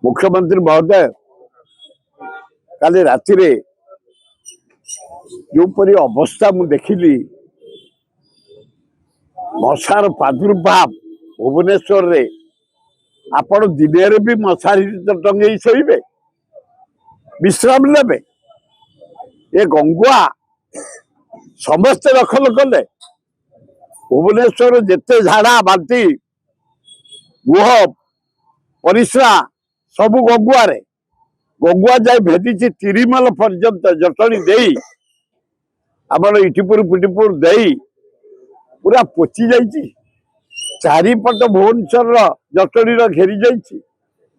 मुख्यमंत्री महोदय काली राति जोपरी अवस्था मु देखिली मशार प्रादुर्भाव भुवनेश्वर रे आपण दिन भी मशारी टंगे शोबे विश्राम ने ये गंगुआ समस्ते दखल कले भुवनेश्वर जिते झाड़ा बांती गुह परिश्रा सबु गंगुआ जाए भेदी तिरिमल पर्यंत जटणी दे आम इटिपुर पिटिपुर दे पूरा पोची जाइए चारिपट भुवनेश्वर जटणी घेरी जाइए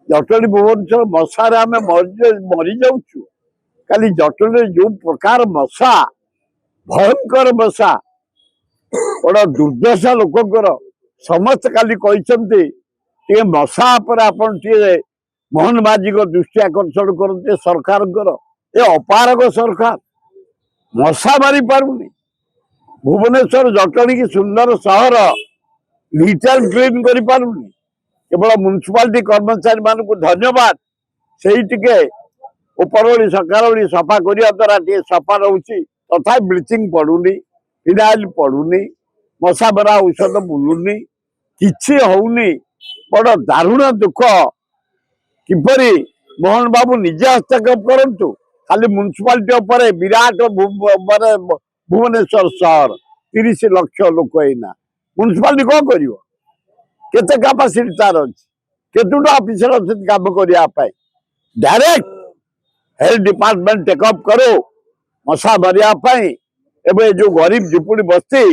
जटणी भुवनेश्वर मशार आम मरी जाऊँ खाली जटणी जो प्रकार मशा भयंकर मशा बड़ा दुर्दशा लोकंर समस्त खाली कहते मशा पर आपण मोहन माझी को दृष्टि आकर्षण करते सरकार ये अपारग सरकार मशा मारी पारुनी भुवनेश्वर जटणी की सुंदर सहर लिटर क्लीन कर पारुनी केवल म्युनिसिपालिटी कर्मचारी मान को धन्यवाद से उपरओली सकाळी सफा करने द्वारा सफा रोचे तथा ब्लीचिंग पड़ूनी फिनाइल पड़ूनी मशा बरा औषध बुलूनी किछि होउनी बड़ दारुण दुख किपरि मोहन बाबू निजे हस्तक्षेप करंतु खाली म्युनिसिपालिटी उपर विराट भुवनेश्वर शहर 30 लाख लोक एना म्युनिसिपालिटी कौन कर केते कैपेसिटी तार अच्छी केतुटा ऑफिसर अच्छे काम करने डायरेक्ट हेल्थ डिपार्टमेंट टेकअप करो मशा मारिया एवं जो गरीब झुपुड़ी बस्ती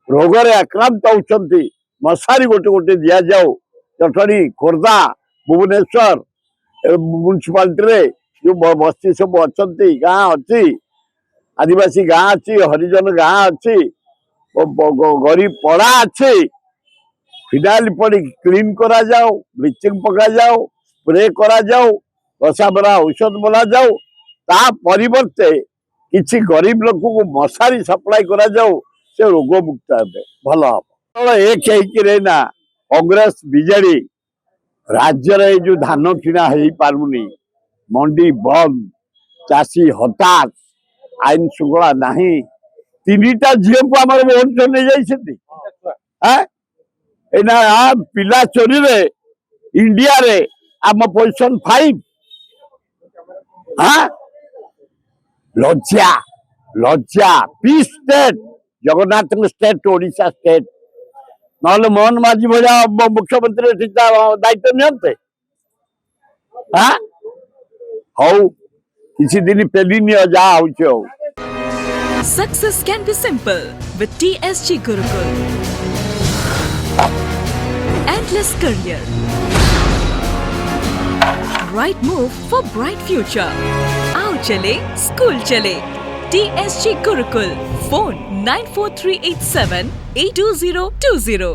रोगरे आक्रांत होती मशारी गोटे गोटे दि जाऊ जटणी खोर्धा भुवनेश्वर म्युनिसिपालिटी जो बस्ती सब अच्छा गाँ अच्छी आदिवासी गाँ अच्छी हरिजन गाँ अच्छी गरीब पड़ा अच्छी फिनाइल पड़ी क्लीन करा जाओ ब्लीचिंग पका जाओ स्प्रे करा जाओ मशा बरा औषध बोला जाओ ता परिवर्ते किसी गरीब लोक को मशारी सप्लाई करा जाओ से रोग मुक्त हे भल हम एक ना कांग्रेस बीजेडी राज्य जो धान किणा हो पारुनी मंडी बंद चाषी हताश आईन श्रृंखला नहीं 3टा झील को आम भुवनेश्वर नहीं जाइए पिला चोरी रे इंडिया रे आम पोजिशन 5 लज्जा लज्जा peace state Jagannath state Odisha state ना मोहन माझी भाया मुख्यमंत्री दायित्व नियंते हौ किसी दिन पेली जा हो Success can be simple with TSG Gurukul. Endless career. Right move for bright future. Aao chale, school chale. TSG Gurukul. Phone 94387 82020.